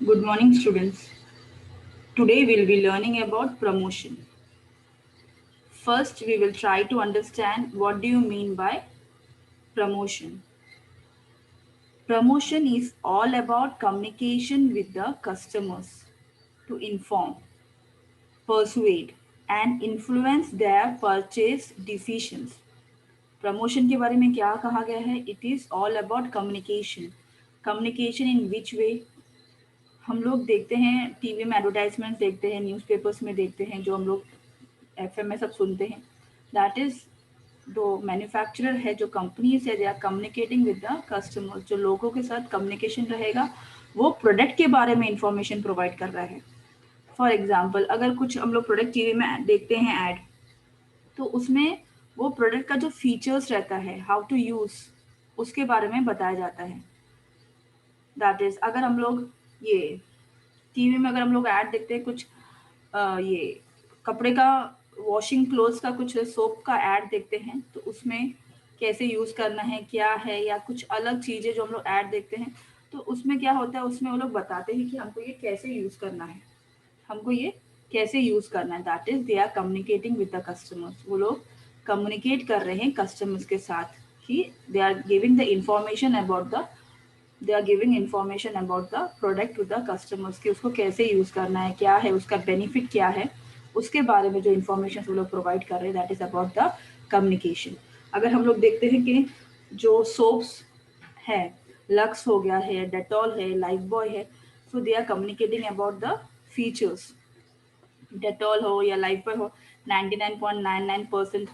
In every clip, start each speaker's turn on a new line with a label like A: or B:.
A: Good morning, students. Today we'll be learning about promotion. First, we will try to understand what do you mean by promotion. Promotion is all about communication with the customers to inform, persuade and influence their purchase decisions. Promotion के बारे में क्या कहा गया है? It is all about communication. Communication in which way? हम लोग देखते हैं टीवी में एडवर्टाइजमेंट देखते हैं, न्यूज़पेपर्स में देखते हैं, जो हम लोग एफएम में सब सुनते हैं. दैट इज जो मैन्युफैक्चरर है, जो कंपनीज है, they are communicating with the customers. जो लोगों के साथ कम्युनिकेशन रहेगा वो प्रोडक्ट के बारे में इंफॉर्मेशन प्रोवाइड कर रहा है. फॉर एग्जाम्पल, अगर कुछ हम लोग प्रोडक्ट टीवी में देखते हैं ऐड, तो उसमें वो प्रोडक्ट का जो फीचर्स रहता है, हाउ टू यूज, उसके बारे में बताया जाता है. दैट इज, अगर हम लोग ये टीवी में अगर हम लोग ऐड देखते हैं कुछ ये कपड़े का, वॉशिंग क्लोथ्स का, कुछ सोप का ऐड देखते हैं, तो उसमें कैसे यूज़ करना है, क्या है, या कुछ अलग चीज़ें जो हम लोग ऐड देखते हैं, तो उसमें क्या होता है, उसमें वो लोग बताते हैं कि हमको ये कैसे यूज़ करना है, हमको ये कैसे यूज़ करना है. That is they are communicating with the customers. वो लोग कम्युनिकेट कर रहे हैं कस्टमर्स के साथ कि they are giving the information about the, they are giving information about the product to the customers, कि उसको कैसे यूज़ करना है, क्या है उसका बेनिफिट, क्या है, उसके बारे में जो इन्फॉर्मेशन वो लोग प्रोवाइड कर रहे हैं. That is about the communication. अगर हम लोग देखते हैं कि जो सोप्स है, लक्स हो गया है, डेटॉल है, लाइफ बॉय है, so they are communicating about the features. Dettol हो या लाइफ बॉय हो, 99.99%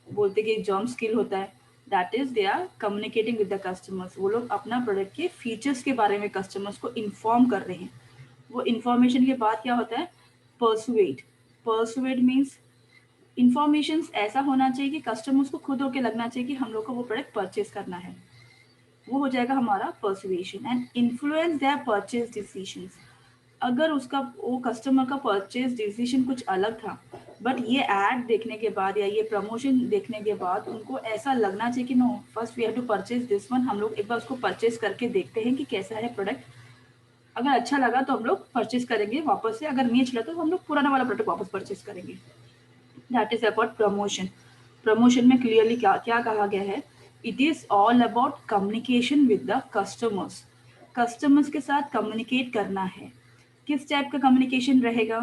A: बोलते कि जर्म स्किल होता है. That is they are communicating with the customers. वो लोग अपना प्रोडक्ट के फीचर्स के बारे में कस्टमर्स को इन्फॉर्म कर रहे हैं. वो इन्फॉर्मेशन के बाद क्या होता है? परसुएड. परसुएड मीन्स इंफॉर्मेशन ऐसा होना चाहिए कि कस्टमर्स को खुद होके लगना चाहिए कि हम लोग को वो प्रोडक्ट परचेज करना है. वो हो जाएगा हमारा persuasion. And influence their purchase decisions. अगर उसका, वो कस्टमर का परचेज डिसीजन कुछ अलग था, बट ये ऐड देखने के बाद या ये प्रमोशन देखने के बाद उनको ऐसा लगना चाहिए कि no, first we have to purchase this one, हम लोग एक बार उसको परचेज करके देखते हैं कि कैसा है प्रोडक्ट. अगर अच्छा लगा तो हम लोग परचेज करेंगे वापस से, अगर नहीं अच्छा लगा तो हम लोग पुराना वाला प्रोडक्ट वापस परचेज करेंगे. That is about promotion. Promotion में क्लियरली क्या क्या कहा गया है? It is all about communication with the customers. Customers के साथ कम्युनिकेट करना है. किस टाइप का कम्युनिकेशन रहेगा?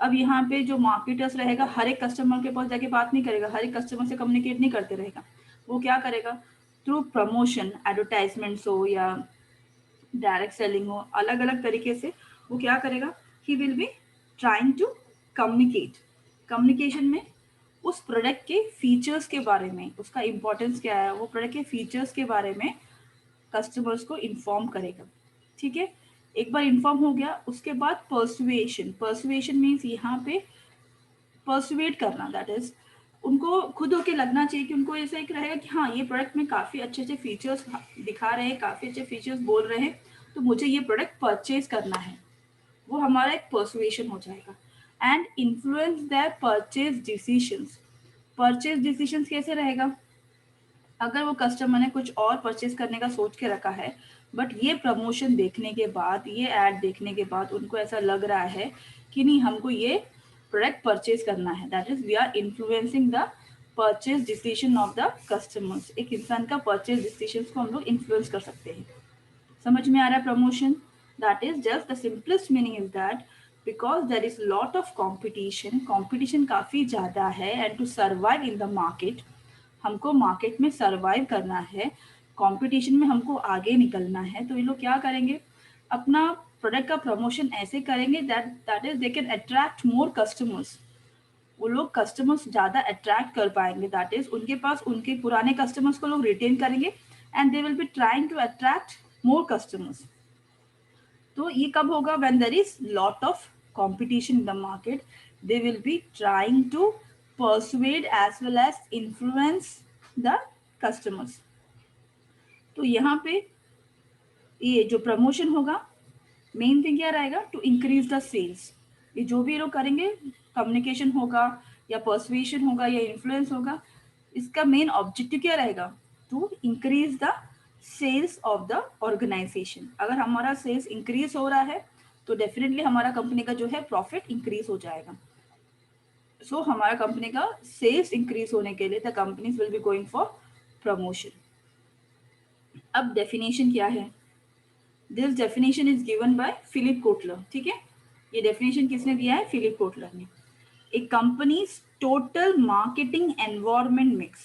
A: अब यहाँ पे जो मार्केटर्स रहेगा, हर एक कस्टमर के पास जाके बात नहीं करेगा, हर एक कस्टमर से कम्युनिकेट नहीं करते रहेगा. वो क्या करेगा? थ्रू प्रमोशन, एडवर्टाइजमेंट्स हो या डायरेक्ट सेलिंग हो, अलग अलग तरीके से वो क्या करेगा? He will be trying to communicate. Communication में उस प्रोडक्ट के फीचर्स के बारे में, उसका इंपॉर्टेंस क्या है, वो प्रोडक्ट के फीचर्स के बारे में कस्टमर्स को इन्फॉर्म करेगा. ठीक है, एक बार इन्फॉर्म हो गया, उसके बाद परसुएशन. परसुएशन मीन्स यहाँ पे परसुएट करना. दैट इज उनको खुद होके लगना चाहिए कि उनको ऐसा एक रहेगा कि हाँ, ये प्रोडक्ट में काफ़ी अच्छे अच्छे फीचर्स दिखा रहे हैं, काफ़ी अच्छे फीचर्स बोल रहे हैं, तो मुझे ये प्रोडक्ट परचेज करना है. वो हमारा एक परसुएशन हो जाएगा. And influence their purchase decisions. Purchase decisions कैसे रहेगा? अगर वो कस्टमर ने कुछ और परचेज करने का सोच के रखा है, बट ये प्रमोशन देखने के बाद, ये ऐड देखने के बाद उनको ऐसा लग रहा है कि नहीं, हमको ये प्रोडक्ट परचेज करना है. That is we are influencing the purchase decision of the customers. एक इंसान का परचेज डिसीजन को हम लोग इन्फ्लुएंस कर सकते हैं. समझ में आ रहा है promotion? That is just the simplest meaning is that because there is lot of competition, competition काफ़ी ज़्यादा है, and to survive in the market, हमको मार्केट में सर्वाइव करना है, कंपटीशन में हमको आगे निकलना है, तो ये लोग क्या करेंगे? अपना प्रोडक्ट का प्रमोशन ऐसे करेंगे that is they can attract more customers. वो लोग कस्टमर्स ज़्यादा अट्रैक्ट कर पाएंगे. दैट इज उनके पास उनके पुराने कस्टमर्स को लोग रिटेन करेंगे, and they will be trying to attract more customers. तो ये कब होगा? When there is lot of competition in the market, they will be trying to persuade as well as influence the customers. तो यहाँ पे ये जो प्रमोशन होगा, मेन थिंग क्या रहेगा? To increase the sales. ये जो भी लोग करेंगे, कम्युनिकेशन होगा या पर्सुएशन होगा या इन्फ्लुएंस होगा, इसका मेन ऑब्जेक्टिव क्या रहेगा? To increase the sales of the organisation. अगर हमारा सेल्स इंक्रीज हो रहा है तो डेफिनेटली हमारा कंपनी का जो है प्रॉफिट इंक्रीज हो जाएगा। सो हमारा कंपनी का सेल्स इंक्रीज होने के लिए the companies will be going for promotion. अब डेफिनेशन क्या है? This definition is given by Philip Kotler. ठीक है, ये डेफिनेशन किसने दिया है? फिलिप कोटलर ने। A company's total marketing environment mix,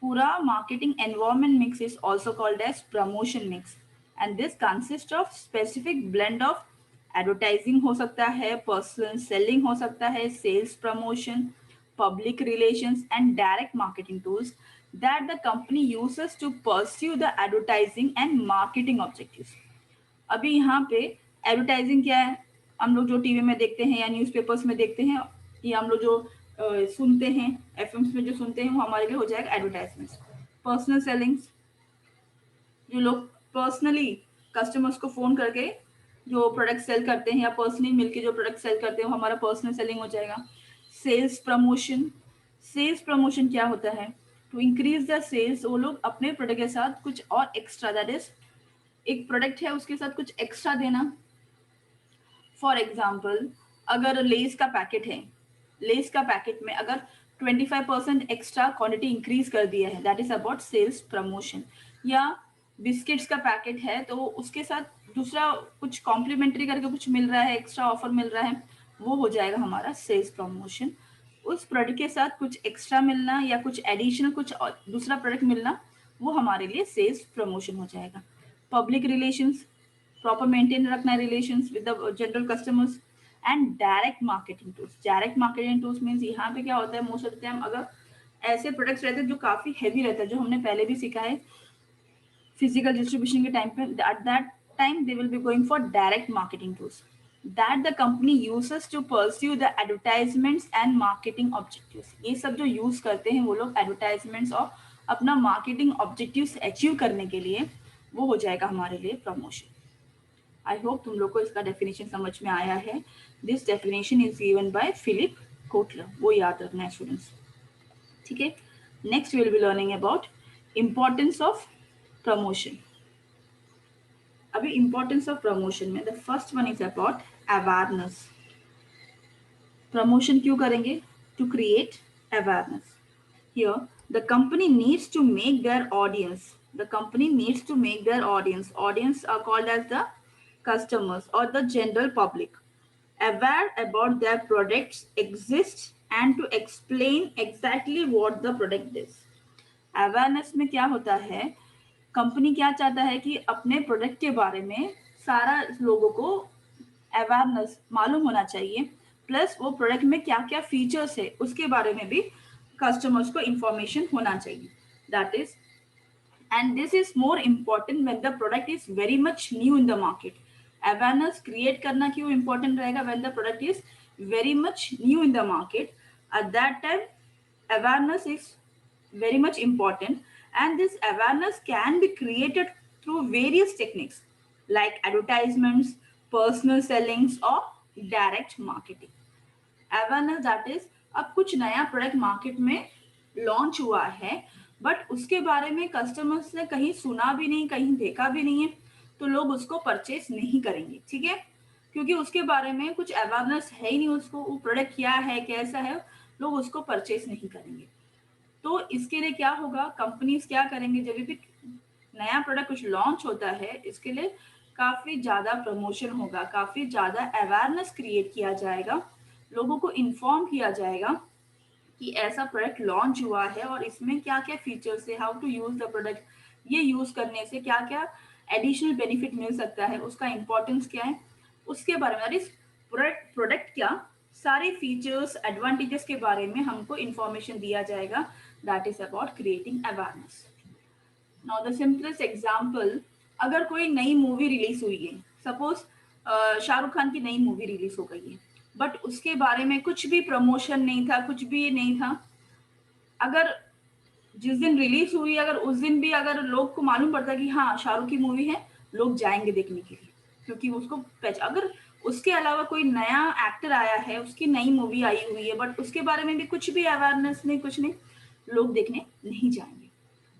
A: पूरा marketing environment mix is also called as promotion mix, and this consist of specific blend of advertising हो सकता है, पर्सनल सेलिंग हो सकता है, sales promotion, public relations and direct marketing tools that the company uses to pursue the advertising and marketing objectives। अभी यहाँ पे advertising क्या है? हम लोग जो टीवी में देखते हैं या न्यूज़पेपर्स में देखते हैं या हम लोग जो सुनते हैं एफएम्स में जो सुनते हैं वो हमारे लिए हो जाएगा एडवर्टाइजमेंट्स। पर्सनल सेलिंग्स, जो लोग पर्सनली कस्टमर्स को फोन करके जो प्रोडक्ट सेल करते हैं या पर्सनली मिलके जो प्रोडक्ट सेल करते हैं वो हमारा पर्सनल सेलिंग हो जाएगा। सेल्स प्रमोशन, सेल्स प्रमोशन क्या होता है? टू इंक्रीज द सेल्स, वो लोग अपने प्रोडक्ट के साथ कुछ और एक्स्ट्रा, दैट इज एक प्रोडक्ट है उसके साथ कुछ एक्स्ट्रा देना। फॉर एग्जाम्पल, अगर लेस का पैकेट है, लेस का पैकेट में अगर 25% एक्स्ट्रा क्वांटिटी इंक्रीज कर दिया है, that is about sales promotion. या बिस्किट्स का पैकेट है तो उसके साथ दूसरा कुछ कॉम्प्लीमेंट्री करके कुछ मिल रहा है, एक्स्ट्रा ऑफर मिल रहा है, वो हो जाएगा हमारा सेल्स प्रमोशन। उस प्रोडक्ट के साथ कुछ एक्स्ट्रा मिलना या कुछ एडिशनल कुछ दूसरा प्रोडक्ट मिलना, वो हमारे लिए सेल्स प्रमोशन हो जाएगा। पब्लिक रिलेशंस, प्रॉपर मेंटेन रखना है relations with the general customers. And direct marketing tools, direct marketing tools means यहाँ पे क्या होता है, मोस्ट ऑफ द टाइम अगर ऐसे प्रोडक्ट्स रहते हैं जो काफी हैवी रहता है, जो हमने पहले भी सीखा है फिजिकल डिस्ट्रीब्यूशन के टाइम पे, eight that time they will be going for direct marketing tools that the company uses to pursue the advertisements and marketing objectives। ये सब जो यूज करते हैं वो लोग एडवर्टाइजमेंट्स और अपना मार्केटिंग ऑब्जेक्टिव्स अचीव करने के लिए, वो हो जाएगा हमारे लिए प्रमोशन। आई होप तुम लोग को इसका डेफिनेशन समझ में आया है। This definition is given by Philip Kotler, वो याद रखना है स्टूडेंट्स। ठीक है, next will be learning about importance of promotion. अभी इम्पोर्टेंस ऑफ प्रमोशन में the first one is about awareness. Promotion क्यों करेंगे? To create awareness. Here the company needs to make their audience, the company needs to make their audience, audience are called as the customers or the general public aware about their products exist and to explain exactly what the product is। Awareness में क्या होता है, company क्या चाहता है कि अपने product के बारे में सारा लोगों को अवेयरनेस मालूम होना चाहिए, प्लस वो प्रोडक्ट में क्या क्या फीचर्स है उसके बारे में भी कस्टमर्स को इंफॉर्मेशन होना चाहिए। That is, and this is more important when the product is very much new in the market। Awareness create करना क्यों इंपॉर्टेंट रहेगा? when the product is very much new in the market, at that time awareness is very much important, and this awareness can be created through various techniques like advertisements, personal sellings or direct marketing। Awareness that is, अब कुछ नया product market में launch हुआ है but उसके बारे में customers ने कहीं सुना भी नहीं, कहीं देखा भी नहीं है, तो लोग उसको परचेस नहीं करेंगे। ठीक है, क्योंकि उसके बारे में कुछ अवेयरनेस है ही नहीं, उसको वो प्रोडक्ट क्या है कैसा है, लोग उसको परचेस नहीं करेंगे। तो इसके लिए क्या होगा, कंपनीज क्या करेंगे, जब भी नया प्रोडक्ट कुछ लॉन्च होता है इसके लिए काफी ज्यादा प्रमोशन होगा, काफी ज्यादा अवेयरनेस क्रिएट किया जाएगा, लोगों को इन्फॉर्म किया जाएगा कि ऐसा प्रोडक्ट लॉन्च हुआ है और इसमें क्या क्या फीचर्स है, how to use the product, ये यूज करने से क्या क्या एडिशनल बेनिफिट मिल सकता है, उसका इंपॉर्टेंस क्या है, उसके बारे में, इस प्रोडक्ट क्या सारे फीचर्स एडवांटेजेस के बारे में हमको इंफॉर्मेशन दिया जाएगा। That is about creating awareness. Now the simplest example, अगर कोई नई मूवी रिलीज हुई है, सपोज शाहरुख खान की नई मूवी रिलीज हो गई है बट उसके बारे में कुछ भी प्रमोशन नहीं था, कुछ भी नहीं था, अगर जिस दिन रिलीज हुई अगर उस दिन भी अगर लोग को मालूम पड़ता कि हाँ शाहरुख की मूवी है, लोग जाएंगे देखने के लिए, क्योंकि उसको अगर उसके अलावा कोई नया एक्टर आया है, उसकी नई मूवी आई हुई है बट उसके बारे में भी कुछ भी अवेयरनेस नहीं, कुछ नहीं, लोग देखने नहीं जाएंगे।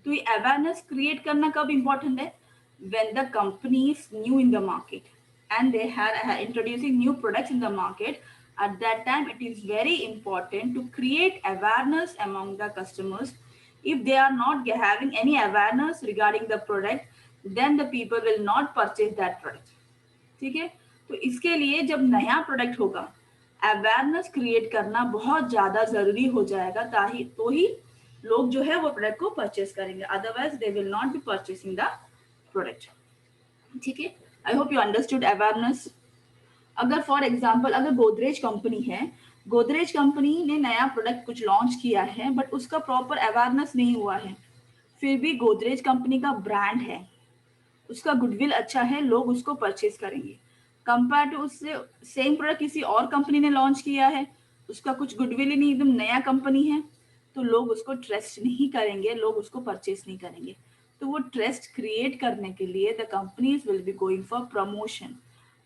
A: तो ये अवेयरनेस क्रिएट करना कब इम्पोर्टेंट है? when the company is new in the market and they are introducing new products in the market. At that time it is very important to create awareness among the customers. If they are not having any awareness regarding the product, then the people will not purchase that product. ठीक है, तो इसके लिए जब नया product होगा awareness create करना बहुत ज्यादा जरूरी हो जाएगा, ताकि तो ही लोग जो है वो प्रोडक्ट को परचेस करेंगे, otherwise they will not B purchasing the product. ठीक है, I hope you understood awareness. अगर फॉर एग्जाम्पल अगर गोदरेज कंपनी है, गोदरेज कंपनी ने नया प्रोडक्ट कुछ लॉन्च किया है बट उसका प्रॉपर अवेयरनेस नहीं हुआ है, फिर भी गोदरेज कंपनी का ब्रांड है, उसका गुडविल अच्छा है, लोग उसको परचेज करेंगे। कंपेयर टू उससे सेम प्रोडक्ट किसी और कंपनी ने लॉन्च किया है, उसका कुछ गुडविल ही नहीं, एकदम नया कंपनी है, तो लोग उसको ट्रस्ट नहीं करेंगे, लोग उसको परचेज नहीं करेंगे। तो वो ट्रस्ट क्रिएट करने के लिए the companies will be going for promotion.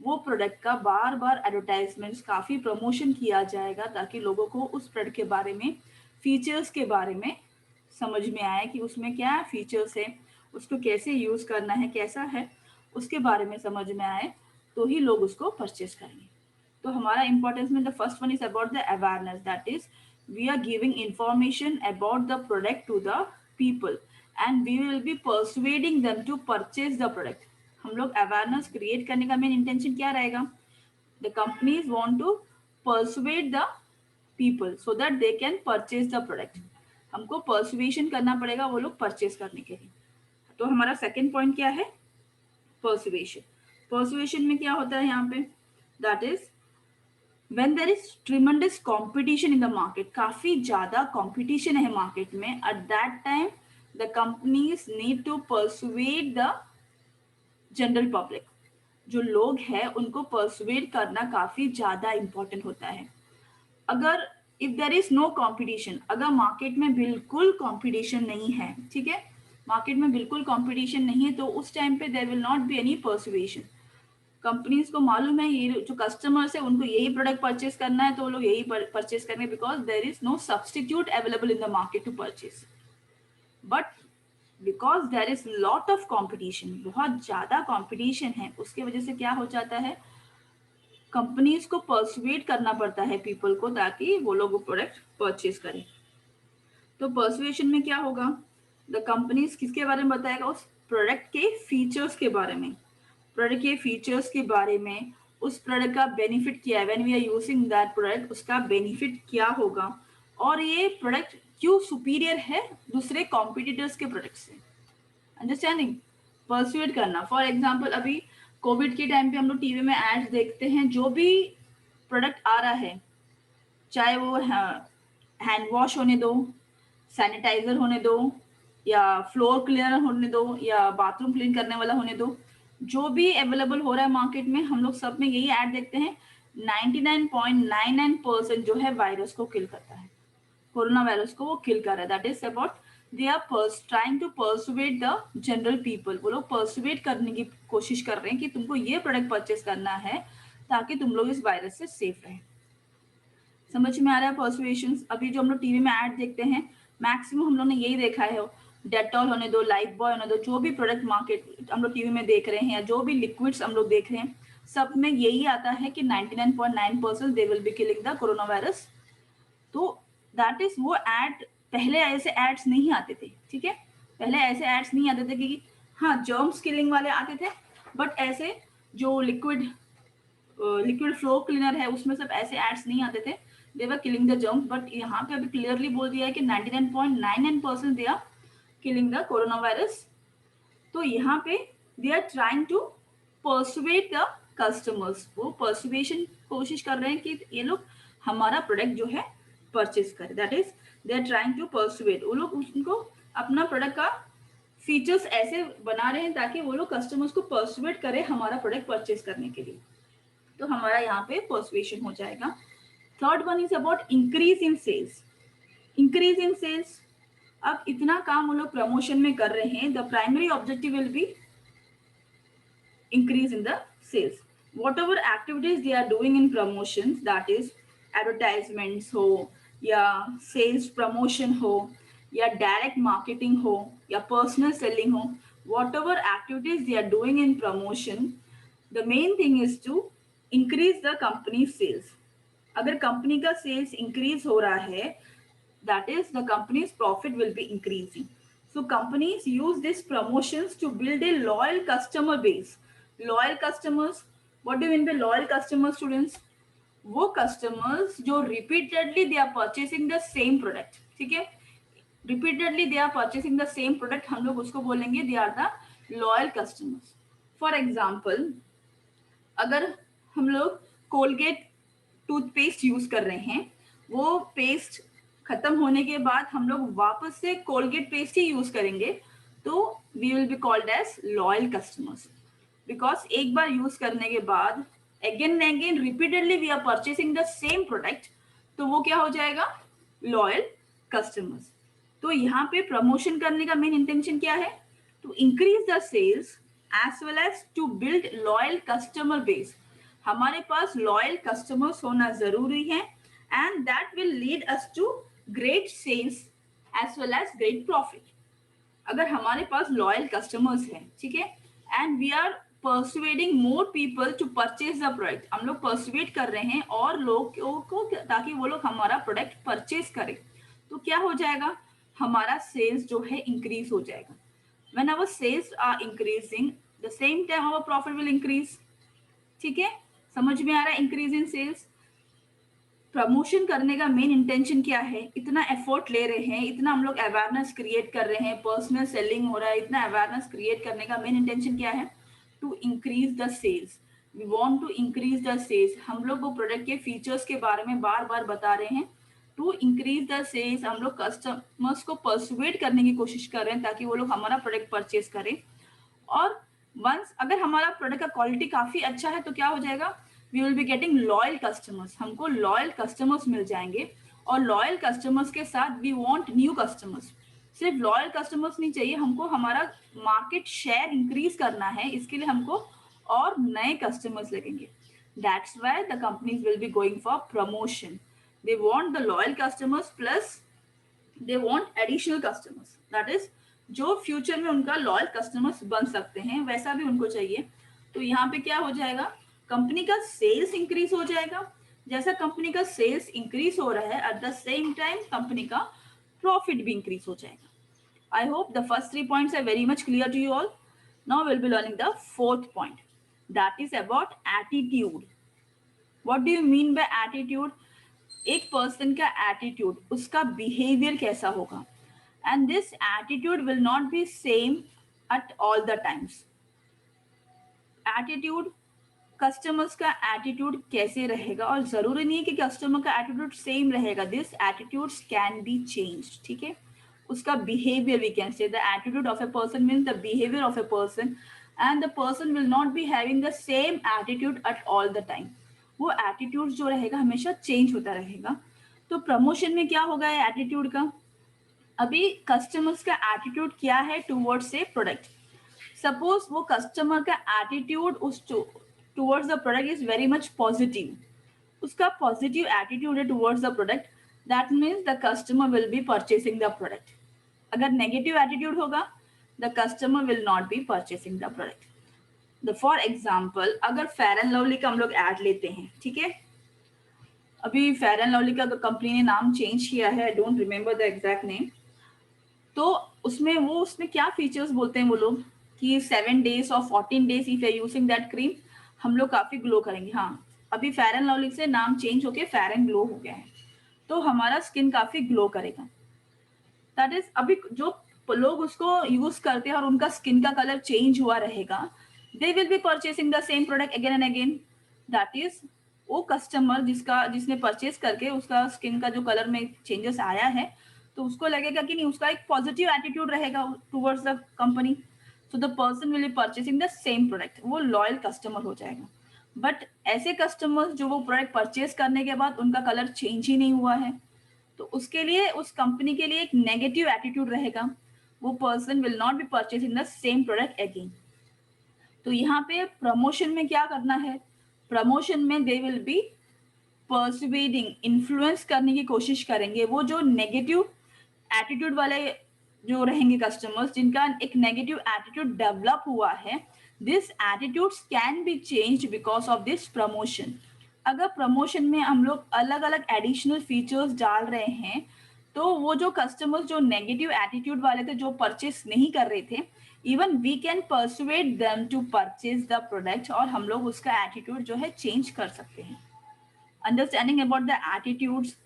A: वो प्रोडक्ट का बार बार एडवर्टाइजमेंट्स, काफ़ी प्रमोशन किया जाएगा ताकि लोगों को उस प्रोडक्ट के बारे में, फीचर्स के बारे में समझ में आए कि उसमें क्या फीचर्स है, उसको कैसे यूज़ करना है, कैसा है, उसके बारे में समझ में आए, तो ही लोग उसको परचेज करेंगे। तो हमारा इंपॉर्टेंस में the first one is about the awareness, that is we are giving information about the product to the people and we will be persuading them to purchase the product. हम लोग awareness create करने का main intention क्या रहेगा? The companies want to persuade the people so that they can purchase the product. हमको persuasion करना पड़ेगा वो लोग परचेज करने के लिए। तो हमारा सेकेंड पॉइंट क्या है? परसुएशन। परसुएशन में क्या होता है यहाँ पे? That is when there is tremendous competition in the market, काफी ज्यादा competition है मार्केट में, at that time the companies need to persuade the general public। जो लोग हैं उनको persuade करना काफी ज्यादा important होता है। अगर if there is no competition, अगर मार्केट में बिल्कुल competition नहीं है, ठीक है, मार्केट में बिल्कुल competition नहीं है, तो उस टाइम पे there will not be any persuasion। Companies को मालूम है ये जो कस्टमर्स है उनको यही प्रोडक्ट परचेज करना है, तो वो लोग यही परचेज करेंगे, because there is no substitute available in the market to purchase. But because there is lot of competition, बहुत ज्यादा कॉम्पिटिशन है, उसके वजह से क्या हो जाता है, कंपनीज को परसुएट करना पड़ता है पीपल को, ताकि वो लोग वो प्रोडक्ट परचेज करें। तो परसुएशन में क्या होगा? द कंपनीज किसके बारे में बताएगा? उस प्रोडक्ट के फीचर्स के बारे में, प्रोडक्ट के फीचर्स के बारे में, उस प्रोडक्ट का बेनिफिट क्या है, when we are using that product उसका बेनिफिट क्या होगा, और ये प्रोडक्ट क्यों सुपीरियर है दूसरे कॉम्पिटिटर्स के प्रोडक्ट से। अंडरस्टैंडिंग? परसुएट करना। फॉर एग्जांपल अभी कोविड के टाइम पे हम लोग टीवी में एड्स देखते हैं, जो भी प्रोडक्ट आ रहा है, चाहे वो हैंड वॉश होने दो, सैनिटाइजर होने दो, या फ्लोर क्लीनर होने दो, या बाथरूम क्लीन करने वाला होने दो, जो भी अवेलेबल हो रहा है मार्केट में, हम लोग सब में यही ऐड देखते हैं, 99.99% जो है वायरस को किल करता है, कोरोना वायरस को वो किल कर रहा है। That is about they are trying to persuade the general people. वो लोग परसुएट करने की कोशिश कर रहे हैं कि तुमको ये प्रोडक्ट परचेस करना है ताकि तुम लोग इस वायरस से सेफ रहे। समझ में आ रहा है परसुएशन? अभी जो हम लोग टीवी में ऐड देखते हैं, मैक्सिमम हम लोग ने यही देखा है, डेटॉल होने दो, लाइफ बॉय होने दो, जो भी प्रोडक्ट मार्केट हम लोग टीवी में देख रहे हैं या जो भी लिक्विड्स हम लोग देख रहे हैं, सब में यही आता है कि 99.9% दे will B killing the corona virus. तो दैट इज वो एड, पहले ऐसे एड्स नहीं आते थे, ठीक है, पहले ऐसे एड्स नहीं आते थे कि हाँ जर्म्स किलिंग वाले आते थे, बट ऐसे जो लिक्विड फ्लोर क्लीनर है उसमें सब ऐसे एड्स नहीं आते थे, they were killing the germs. But यहाँ पे अभी क्लियरली बोल दिया है कि 99.99% they are killing the coronavirus। तो यहाँ पे they are trying to persuade the customers। वो persuasion कोशिश कर रहे हैं कि ये लोग हमारा प्रोडक्ट जो है परचेज करें। That is they are trying to persuade। वो लोग उनको अपना प्रोडक्ट का फीचर्स ऐसे बना रहे हैं ताकि वो लोग कस्टमर्स को परसुएट करें हमारा प्रोडक्ट परचेज करने के लिए। तो हमारा यहाँ पे परसुएशन हो जाएगा। Third one is about increase in sales. Increase in sales, अब इतना काम वो लोग प्रमोशन में कर रहे हैं, the primary objective will be increase in the sales. Whatever activities they are doing in promotion, that is advertisements हो या सेल्स प्रमोशन हो या डायरेक्ट मार्केटिंग हो या पर्सनल सेलिंग हो, whatever activities they are doing in promotion, the main thing is to increase the company sales. अगर company का sales increase हो रहा है, that is the company's profit will be increasing. So companies use these promotions to build a loyal customer base. Loyal customers, what do you mean by loyal customers, students? वो customers जो repeatedly they are purchasing the same product. ठीक है, repeatedly they are purchasing the same product, हम लोग उसको बोलेंगे they are the loyal customers. For example, अगर हम लोग कोलगेट टूथपेस्ट यूज कर रहे हैं, वो पेस्ट खत्म होने के बाद हम लोग वापस से कोलगेट पेस्ट ही यूज करेंगे, तो we will be called as loyal customers. Because एक बार यूज करने के बाद again and again repeatedly we are purchasing the same product, तो वो क्या हो जाएगा, लॉयल कस्टमर्स. तो यहाँ पे प्रमोशन करने का मेन इंटेंशन क्या है, to increase the sales as well as to build loyal customer base. हमारे पास लॉयल कस्टमर्स होना जरूरी है, and that will lead us to great sales as well as great profit. अगर हमारे पास लॉयल कस्टमर्स हैं, ठीक है, and we are persuading more people to purchase the product, हम लोग परसुएड कर रहे हैं और लोगों को ताकि वो लोग हमारा प्रोडक्ट परचेज करें, तो क्या हो जाएगा, हमारा सेल्स जो है इंक्रीज हो जाएगा. When our sales are increasing, the same time our profit will increase. ठीक है, समझ में आ रहा है, इंक्रीज इन सेल्स. प्रमोशन करने का मेन इंटेंशन क्या है, इतना एफर्ट ले रहे हैं, इतना हम लोग अवेयरनेस क्रिएट कर रहे हैं, पर्सनल सेलिंग हो रहा है, इतना अवेयरनेस क्रिएट करने का मेन इंटेंशन क्या है, to increase the sales. We want to increase the sales. हम लोग वो प्रोडक्ट के फीचर्स के बारे में बार बार बता रहे हैं, टू इंक्रीज द सेल्स. हम लोग कस्टमर्स को परसुएट करने की कोशिश कर रहे हैं ताकि वो लोग हमारा प्रोडक्ट परचेज करें. और वंस अगर हमारा प्रोडक्ट का क्वालिटी काफी अच्छा है, तो क्या हो जाएगा, we will be getting loyal customers. हमको लॉयल कस्टमर्स मिल जाएंगे, और लॉयल कस्टमर्स के साथ वी वांट न्यू कस्टमर्स. सिर्फ लॉयल कस्टमर्स नहीं चाहिए हमको, हमारा मार्केट शेयर इंक्रीज करना है, इसके लिए हमको और नए कस्टमर्स लगेंगे. That's why the companies will be going for promotion. They want the loyal customers plus they want additional customers, that is जो फ्यूचर में उनका लॉयल कस्टमर्स बन सकते हैं, वैसा भी उनको चाहिए. तो यहाँ पे क्या हो जाएगा, कंपनी का सेल्स इंक्रीज हो जाएगा. जैसा कंपनी का सेल्स इंक्रीज हो रहा है, at the same time company का प्रॉफिट भी इंक्रीज हो जाएगा. I hope the first 3 points are very much clear to you all. Now will be learning the fourth point, that is about attitude. What do you mean by attitude? एक person का attitude, उसका behaviour कैसा होगा, and this attitude will not be same at all the times. Attitude, customers का attitude कैसे रहेगा, और जरूरी नहीं है कि कस्टमर का एटीट्यूड सेम रहेगा. This attitudes can be change. ठीक है, उसका behaviour, we can say the attitude of a person means the behaviour of a person, and the person will not be having the same attitude at all the time. वो attitude जो रहेगा हमेशा change होता रहेगा. तो promotion में क्या होगा एटीट्यूड का, अभी कस्टमर्स का एटीट्यूड क्या है टुवर्ड्स ए प्रोडक्ट. सपोज वो कस्टमर का एटीट्यूड उस towards the product is very much positive, उसका पॉजिटिव एटीट्यूड है towards the product, that means the customer will be purchasing the product. अगर नेगेटिव एटीट्यूड होगा, the customer will not B purchasing the product. For example, अगर fair and lovely का हम लोग add लेते हैं, ठीक है, अभी फेयर एंड लवली का कंपनी ने नाम चेंज किया है, I don't remember the exact name. तो उसमें क्या फीचर्स बोलते हैं वो लोग कि 7 days और 14 days if you using that cream हम लोग काफी ग्लो करेंगे. हाँ, अभी फेयर एंड लवली से नाम चेंज होके फेयर एंड ग्लो हो गया है, तो हमारा स्किन काफी ग्लो करेगा. दैट इज, अभी जो लोग उसको यूज करते हैं और उनका स्किन का कलर चेंज हुआ रहेगा, दे will be purchasing the same product again and again. That is, वो कस्टमर जिसने परचेज करके उसका स्किन का जो कलर में चेंजेस आया है, तो उसको लगेगा कि नहीं, उसका एक पॉजिटिव एटीट्यूड रहेगा towards the company, so the person will be purchasing the same product, वो लॉयल कस्टमर हो जाएगा. बट ऐसे कस्टमर्स जो वो प्रोडक्ट परचेज करने के बाद उनका कलर चेंज ही नहीं हुआ है, तो उसके लिए, उस कंपनी के लिए एक नेगेटिव एटीट्यूड रहेगा, वो person will not B purchasing the same product again. तो यहाँ पे प्रमोशन में क्या करना है, प्रमोशन में दे विल बी परसुएडिंग, इन्फ्लुएंस करने की कोशिश करेंगे वो जो नेगेटिव एटीट्यूड वाले जो रहेंगे कस्टमर्स, जिनका एक नेगेटिव एटीट्यूड डेवलप हुआ है, this attitudes can be changed because of this promotion. अगर प्रमोशन में हम लोग अलग अलग एडिशनल फीचर्स डाल रहे हैं, तो वो जो कस्टमर्स जो नेगेटिव एटीट्यूड वाले थे, जो परचेस नहीं कर रहे थे, even we can persuade them to purchase the product, और हम लोग उसका एटीट्यूड जो है चेंज कर सकते हैं। अंडरस्टैंडिंग अबाउट द एटीट्यूड्स,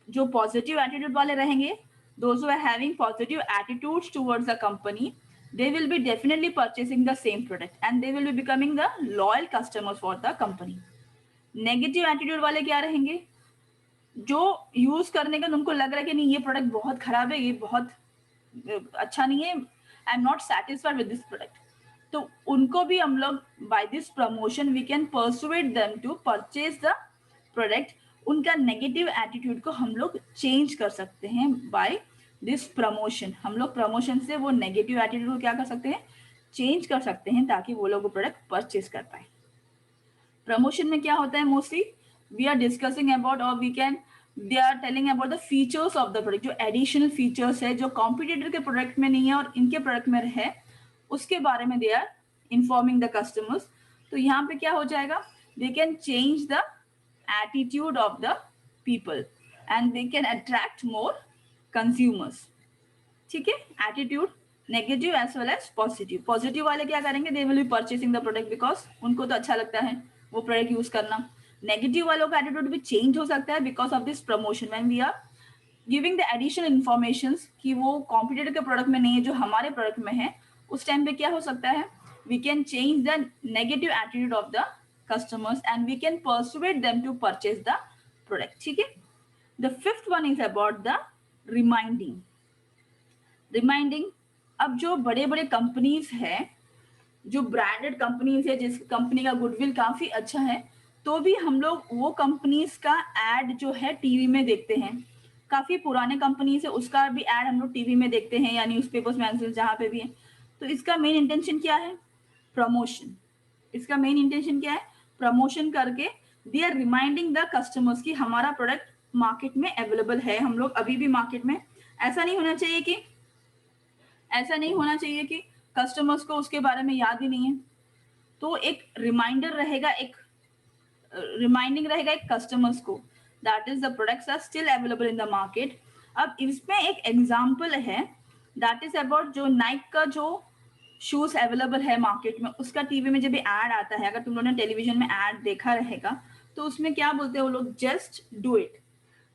A: जो पॉजिटिव एटीट्यूड वाले रहेंगे, those who are having positive attitudes towards the company, they will be definitely purchasing the same product and they will be becoming the loyal customers for the company. Negative attitude वाले क्या रहेंगे, जो use करने का उनको लग रहा है कि नहीं ये प्रोडक्ट बहुत खराब है, ये बहुत अच्छा नहीं है, I am not satisfied with this product, तो उनको भी हम लोग by this promotion we can persuade them to purchase the product. उनका नेगेटिव एटीट्यूड को हम लोग चेंज कर सकते हैं बाय दिस प्रमोशन। हम लोग प्रमोशन से वो नेगेटिव एटीट्यूड को क्या कर सकते हैं, चेंज कर सकते हैं, ताकि वो लोग वो प्रोडक्ट परचेज कर पाए। प्रमोशन में क्या होता है, mostly we are discussing about और we can they are telling about the features of the product, जो एडिशनल फीचर्स है जो कॉम्पिटिटर के प्रोडक्ट में नहीं है और इनके प्रोडक्ट में है, उसके बारे में they are informing the customers. तो यहाँ पे क्या हो जाएगा, they can change the attitude of the people and they can attract more consumers. ठीक है, attitude negative as well as positive. Positive वाले क्या करेंगे, they will be purchasing the product because उनको तो अच्छा लगता है वो प्रोडक्ट यूज करना। नेगेटिव वालों का एटीट्यूड भी चेंज हो सकता है because of this promotion, when we are giving the additional information कि वो कॉम्पिटिटर के प्रोडक्ट में नहीं है, जो हमारे प्रोडक्ट में है, उस टाइम पे क्या हो सकता है, we can change the negative attitude of the customers and we can persuade them to purchase the product. ठीक है, the fifth one is about the reminding. अब जो बड़े बड़े कंपनीज है, जो ब्रांडेड कंपनीज है, जिस कंपनी का गुडविल काफी अच्छा है, तो भी हम लोग वो कंपनीज का एड जो है टीवी में देखते हैं। काफी पुराने कंपनीज है, उसका भी एड हम लोग टीवी में देखते हैं या न्यूज़पेपर्स मैगजीन जहाँ पे भी है। तो इसका मेन इंटेंशन क्या है, प्रमोशन। इसका मेन इंटेंशन क्या है, प्रमोशन करके they are reminding the customers कि हमारा प्रोडक्ट मार्केट में अवेलेबल है, हम लोग अभी भी मार्केट में। ऐसा नहीं होना चाहिए कि कस्टमर्स को उसके बारे में याद ही नहीं है, तो एक रिमाइंडर रहेगा, एक रिमाइंडिंग रहेगा एक कस्टमर्स को, that is the products are still available in the market. अब इसमें एक एग्जांपल है, दैट इज अबाउट जो नाइक का जो शूज अवेलेबल है मार्केट में, उसका टीवी में जब भी ऐड आता है, अगर तुम लोगों ने टेलीविजन में ऐड देखा रहेगा, तो उसमें क्या बोलते हैं वो लोग, जस्ट डू इट।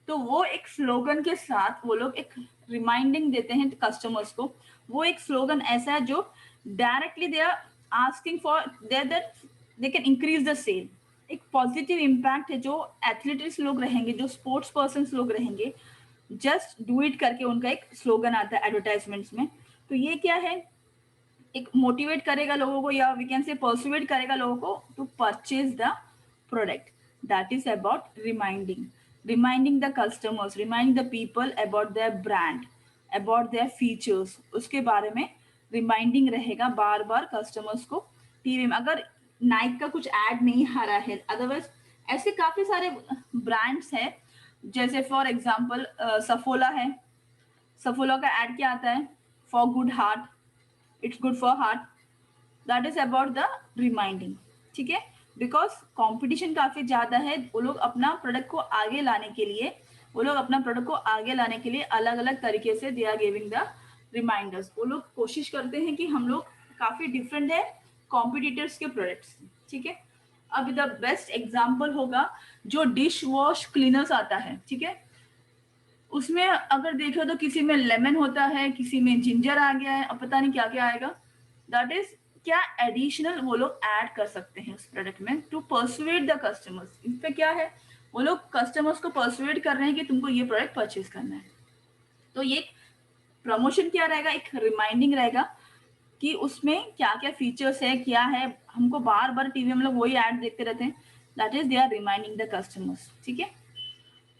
A: तो वो एक स्लोगन के साथ वो लोग एक रिमाइंडिंग देते हैं कस्टमर्स को। वो एक स्लोगन ऐसा है जो directly they are asking for they can increase the sale. एक पॉजिटिव इम्पैक्ट है, जो एथलीट्स लोग रहेंगे, जो स्पोर्ट्स पर्सन लोग रहेंगे, जस्ट डू इट करके उनका एक स्लोगन आता है एडवर्टाइजमेंट्स में। तो ये क्या है, एक मोटिवेट करेगा लोगों को, या वी कैन से परसुएट करेगा लोगों को to purchase the product. That is about reminding the customers, reminding the people about their brand, about their features, उसके बारे में रिमाइंडिंग रहेगा बार बार कस्टमर्स को टीवी में। अगर नाइक का कुछ ऐड नहीं आ रहा है, अदरवाइज ऐसे काफी सारे ब्रांड्स है, जैसे फॉर एग्जाम्पल सफोला है, सफोला का ऐड क्या आता है, for good heart, it's good for heart, that is about the reminding. ठीक है, बिकॉज कॉम्पिटिशन काफी ज्यादा है, वो लोग अपना प्रोडक्ट को आगे लाने के लिए अलग अलग तरीके से they are giving the reminders. वो लोग कोशिश करते हैं कि हम लोग काफी डिफरेंट है कॉम्पिटिटर्स के प्रोडक्ट्स। ठीक है, अब द बेस्ट एग्जाम्पल होगा जो डिश वॉश क्लीनर्स आता है। ठीक है, उसमें अगर देखो तो किसी में लेमन होता है, किसी में जिंजर आ गया है, अब पता नहीं क्या क्या आएगा। दैट इज क्या एडिशनल वो लोग ऐड कर सकते हैं उस प्रोडक्ट में टू परसुएट द कस्टमर्स। इस पे क्या है, वो लोग कस्टमर्स को परसुएट कर रहे हैं कि तुमको ये प्रोडक्ट परचेज करना है। तो ये प्रमोशन क्या रहेगा, एक रिमाइंडिंग रहेगा कि उसमें क्या क्या फीचर्स है, क्या है, हमको बार बार टीवी में हम लोग वही ऐड देखते रहते हैं। That is they are reminding the customers. ठीक है,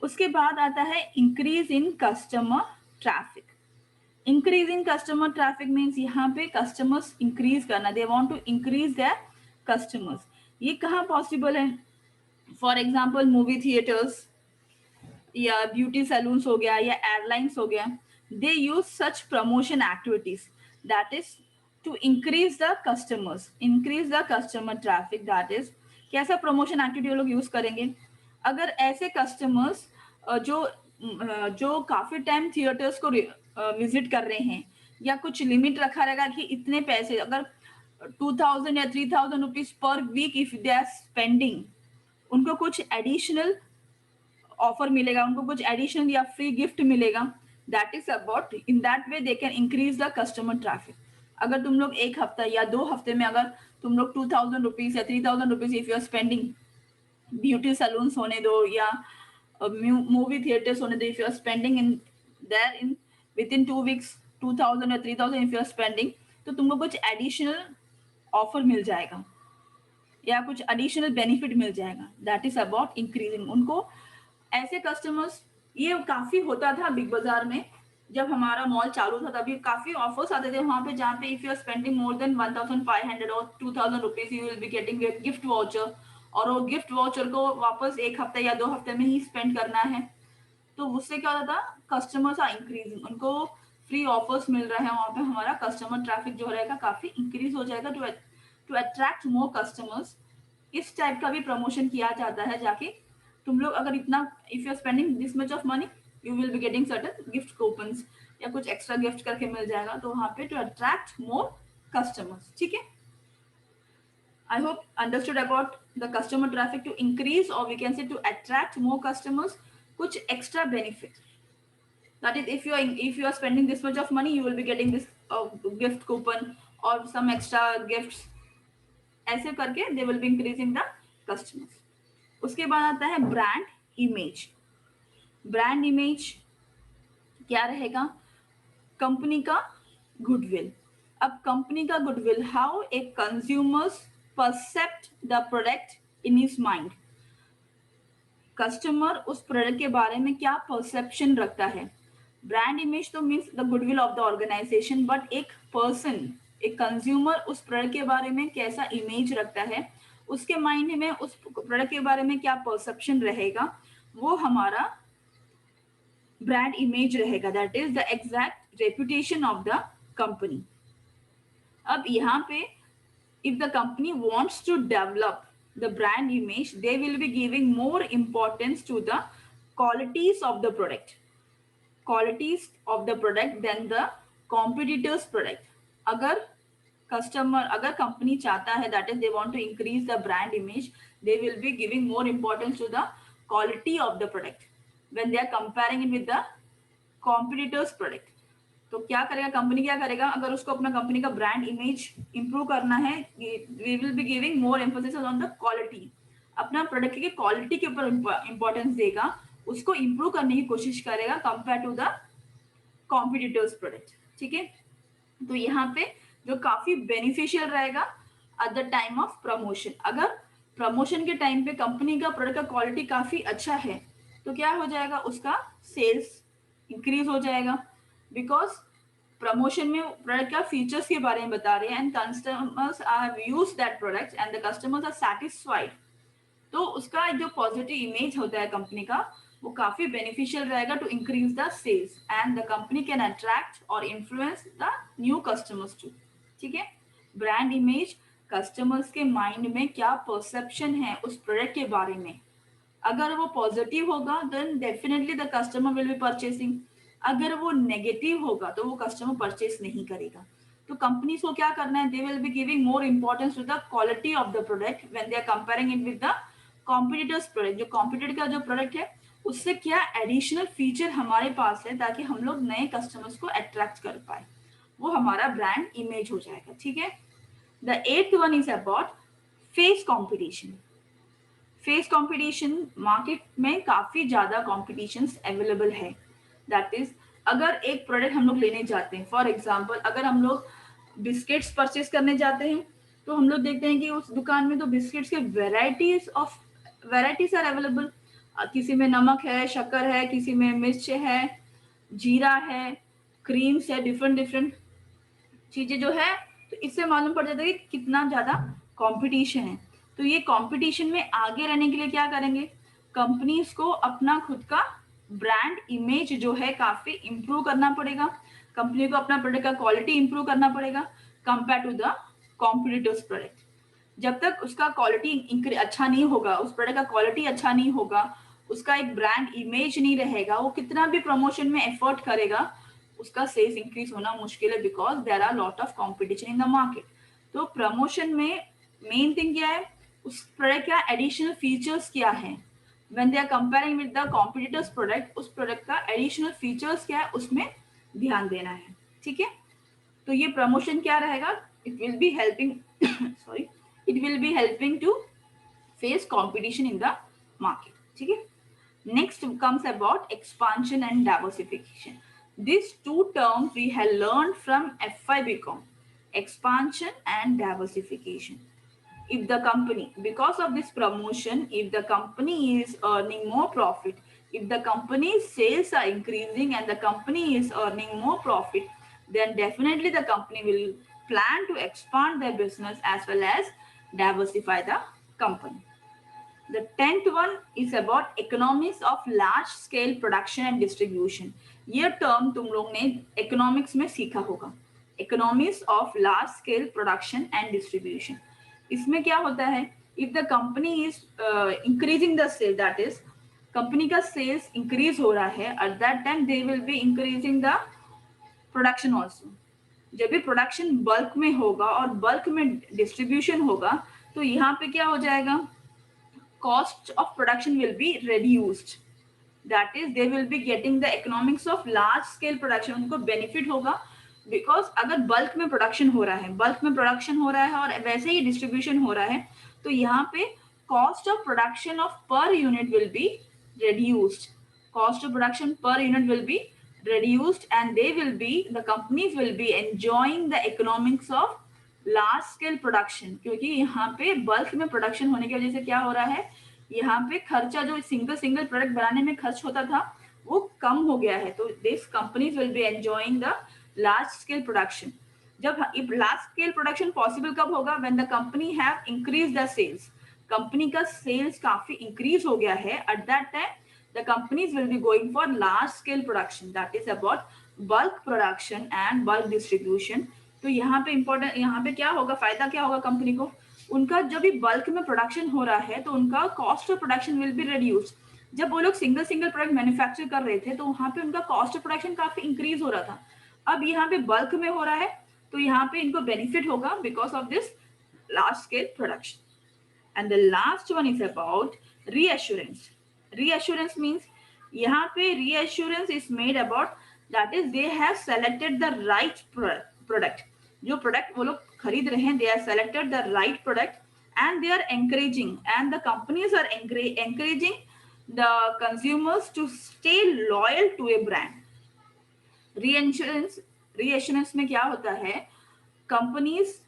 A: उसके बाद आता है increase in customer traffic. Increase in customer traffic means यहाँ पे कस्टमर्स इंक्रीज करना, they want to increase their customers. ये कहाँ पॉसिबल है, फॉर एग्जांपल मूवी थिएटर्स या ब्यूटी सैलून्स हो गया या एयरलाइंस हो गया, they use such promotion activities, that is to increase the customer traffic, that is कैसा promotion activity वो लोग यूज करेंगे? अगर ऐसे कस्टमर्स जो काफी टाइम थिएटर्स को विजिट कर रहे हैं, या कुछ लिमिट रखा रहेगा कि इतने पैसे, अगर 2000 या 3000 rupees per week if they are spending, उनको कुछ एडिशनल ऑफर मिलेगा, उनको कुछ एडिशनल या फ्री गिफ्ट मिलेगा। That is about, in that way they can increase the customer traffic. अगर तुम लोग एक हफ्ता या 2 हफ्ते में अगर तुम लोग 2000 रुपीज या 3000 rupees if you are spending, beauty salons होने दो या मूवी थिएटर्स होने दो, if you are spending in their in with in 2 weeks 2000 या 3000 इफ यू आर स्पेंडिंग, तो तुमको कुछ एडिशनल ऑफर मिल जाएगा या कुछ एडिशनल बेनिफिट मिल जाएगा। दैट इज अबाउट इंक्रीजिंग उनको ऐसे कस्टमर्स। ये काफी होता था बिग बाजार में, जब हमारा मॉल चालू था तभी काफी ऑफर्स आते थे वहां पे, जहाँ पे if you are spending more than 1500 और 2000 rupees you will be getting gift voucher, और वो गिफ्ट वाउचर को वापस एक हफ्ते या 2 हफ्ते में ही स्पेंड करना है। तो उससे क्या होता था, कस्टमर्स आर इंक्रीजिंग, उनको फ्री ऑफर्स मिल रहे हैं, वहां पे हमारा कस्टमर ट्रैफिक जो रहेगा काफी इंक्रीज हो जाएगा। टू अट्रैक्ट मोर कस्टमर्स, इस टाइप का भी प्रमोशन किया जाता है, जाके तुम लोग अगर इतना, if you are spending this much of money you will be getting certain gift coupons या कुछ एक्स्ट्रा गिफ्ट करके मिल जाएगा, तो वहां पे टू अट्रैक्ट मोर कस्टमर्स। ठीक है, I hope understood about the customer traffic to increase और we can say to attract more customers, कुछ extra benefit, that is if you are spending this much of money you will be getting this gift coupon or some extra gifts, ऐसे करके they will be increasing the customers। उसके बाद आता है brand image. Brand image क्या रहेगा, company का goodwill. अब कंपनी का goodwill, how a consumers percept the product in his mind, customer उस प्रोडक्ट के बारे में क्या परसेप्शन रखता है। ब्रांड इमेज तो means the goodwill of the organisation, but एक पर्सन, एक कंज्यूमर उस प्रोडक्ट के बारे में कैसा इमेज रखता है, उसके माइंड में उस प्रोडक्ट के बारे में क्या परसेप्शन रहेगा, वो हमारा ब्रांड इमेज रहेगा। That is the exact reputation of the company. अब यहाँ पे if the company wants to develop the brand image, they will be giving more importance to the qualities of the product, than the competitors product। अगर company चाहता है, that is they want to increase the brand image, they will be giving more importance to the quality of the product when they are comparing it with the competitors product। तो क्या करेगा company, क्या करेगा, अगर उसको अपना company का brand image improve करना है, we will be giving more emphasis on the quality, अपना प्रोडक्ट की क्वालिटी के ऊपर इंपॉर्टेंस देगा, उसको इंप्रूव करने की कोशिश करेगा compare to the competitors product. ठीक है, तो यहाँ पे जो काफी बेनिफिशियल रहेगा at the time of promotion. अगर प्रमोशन के टाइम पे कंपनी का प्रोडक्ट का क्वालिटी काफी अच्छा है, तो क्या हो जाएगा, उसका सेल्स इंक्रीज हो जाएगा, बिकॉज प्रमोशन में प्रोडक्ट का फीचर्स के बारे में बता रहे हैं and customers are use that product and the customers are satisfied, तो उसका जो पॉजिटिव इमेज होता है कंपनी का, वो काफी बेनिफिशियल रहेगा to increase the sales and the company can attract और influence the new customers to. ठीक है, ब्रांड इमेज कस्टमर्स के माइंड में क्या परसेप्शन है उस प्रोडक्ट के बारे में, अगर वो पॉजिटिव होगा then definitely the customer will be purchasing, अगर वो नेगेटिव होगा तो वो कस्टमर परचेस नहीं करेगा। तो कंपनीज को क्या करना है, they will be giving more importance to the quality of the product when they are comparing it with the competitors product. जो कॉम्पिटिटर का जो प्रोडक्ट है उससे क्या एडिशनल फीचर हमारे पास है, ताकि हम लोग नए कस्टमर्स को अट्रैक्ट कर पाए, वो हमारा ब्रांड इमेज हो जाएगा। ठीक है, the 8th one is about face competition. Face competition, market में काफी ज्यादा कॉम्पिटिशन अवेलेबल है। दैट इज, अगर एक प्रोडक्ट हम लोग लेने जाते हैं, फॉर एग्जाम्पल अगर हम लोग बिस्किट्स परचेस करने जाते हैं, तो हम लोग देखते हैं कि उस दुकान में तो बिस्किट्स के वेराइटीज आर अवेलेबल, किसी में नमक है, शक्कर है, किसी में मिर्च है, जीरा है, क्रीम्स है, डिफरेंट चीजें जो है, तो इससे मालूम पड़ जाता है कि कितना ज्यादा कंपटीशन है। तो ये कंपटीशन में आगे रहने के लिए क्या करेंगे, कंपनीज को अपना खुद का ब्रांड इमेज जो है काफी इंप्रूव करना पड़ेगा, कंपनी को अपना प्रोडक्ट का क्वालिटी इंप्रूव करना पड़ेगा compare to the competitors product. जब तक उसका क्वालिटी अच्छा नहीं होगा, उस प्रोडक्ट का क्वालिटी अच्छा नहीं होगा, उसका एक ब्रांड इमेज नहीं रहेगा, वो कितना भी प्रमोशन में एफर्ट करेगा, उसका सेल्स इंक्रीज होना मुश्किल है, because there are lot of competition in the market. तो प्रमोशन में मेन थिंग क्या है, उस प्रोडक्ट का एडिशनल फीचर्स क्या है, when they are comparing with the competitors product, उस प्रोडक्ट का एडिशनल फीचर्स क्या है उसमें ध्यान देना है। ठीक है, तो ये प्रमोशन क्या रहेगा, it will be helping sorry, it will be helping to face competition in the market. ठीक है, next comes about expansion and diversification. These two terms we have learned from FIBCom, expansion and diversification. If the company, because of this promotion, if the company is earning more profit, if the company's sales are increasing and the company is earning more profit, then definitely the company will plan to expand their business as well as diversify the company. The 10th one is about economics of large scale production and distribution. ये term तुम लोग ने economics में सीखा होगा, economics of large scale production and distribution. इसमें क्या होता है, if the company is increasing the sale, that is company का sales increase हो रहा है, at that time they will be increasing the production also. जब भी प्रोडक्शन बल्क में होगा और बल्क में डिस्ट्रीब्यूशन होगा, तो यहाँ पे क्या हो जाएगा, cost of production will be reduced, that is they will be getting the economics of large scale production, उनको benefit होगा, because अगर बल्क में प्रोडक्शन हो रहा है, बल्क में प्रोडक्शन हो रहा है और वैसे ही डिस्ट्रीब्यूशन हो रहा है, तो यहाँ पे cost of production of per unit will be reduced, cost of production per unit will be reduced and they will be, the companies will be enjoying the economics of large scale production, क्योंकि यहाँ पे bulk में production होने की वजह से क्या हो रहा है, यहाँ पे खर्चा जो सिंगल सिंगल प्रोडक्ट बनाने में खर्च होता था वो कम हो गया है, तो this companies will be enjoying the large scale production. जब लार्ज स्केल प्रोडक्शन पॉसिबल कब होगा, when the company have increase the sales, company का सेल्स काफी इंक्रीज हो गया है, at that time the companies will be going for large scale production, that is about bulk production and bulk distribution. तो यहाँ पे इम्पोर्टेंट, यहाँ पे क्या होगा, फायदा क्या होगा कंपनी को, उनका जब भी बल्क में प्रोडक्शन हो रहा है तो उनका cost of production will be reduce. जब वो लोग सिंगल सिंगल प्रोडक्ट मैन्युफैक्चर कर रहे थे तो वहाँ पे उनका कॉस्ट ऑफ प्रोडक्शन काफी इंक्रीज हो रहा था, अब यहाँ पे बल्क में हो रहा है तो यहाँ पे इनको बेनिफिट होगा because of this large scale production. And the last one is about reassurance. Reassurance means यहाँ पे reassurance is made about, that is they have selected the right product, जो प्रोडक्ट वो लोग खरीद रहे हैं, they are selected the right product and they are encouraging and the companies are encouraging the consumers to stay loyal to a brand. Reassurance में क्या होता है, कंपनीज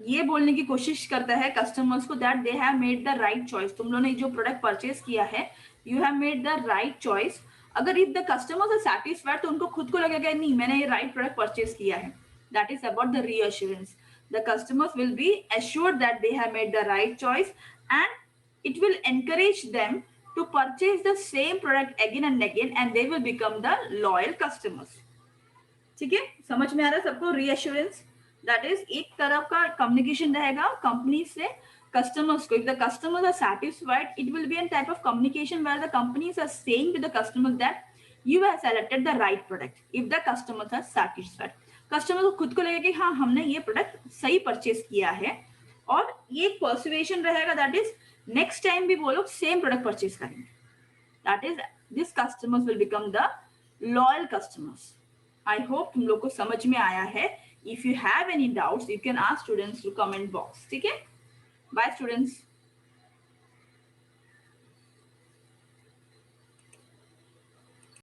A: ये बोलने की कोशिश करता है कस्टमर्स को that they have made the right choice, तुम लोगों ने जो प्रोडक्ट परचेज किया है you have made the right choice. अगर if the customers are satisfied तो उनको खुद को लगेगा नहीं मैंने ये राइट प्रोडक्ट परचेज किया है, that is about the reassurance. The customers will be assured that they have made the right choice and it will encourage them to purchase the same product again and again and they will become the loyal customers। ठीक है, समझ में आ रहा है सबको, reassurance that is एक तरफ का कम्युनिकेशन रहेगा कंपनी से customers को, if the customers are satisfied it will be a type of communication where the companies are saying to the customers that you have selected the right product if the customers are satisfied। Customer को खुद को लगेगा कि हाँ हमने ये product सही purchase किया है और ये एक पर्सुएशन रहेगा दैट इज नेक्स्ट टाइम भी वो लोग सेम प्रोडक्ट परचेज करेंगे, that is this customers will become the loyal customers. I hope तुम लोग को समझ में आया है। If you have any doubts you can ask students to comment box. ठीक है, बाय स्टूडेंट्स।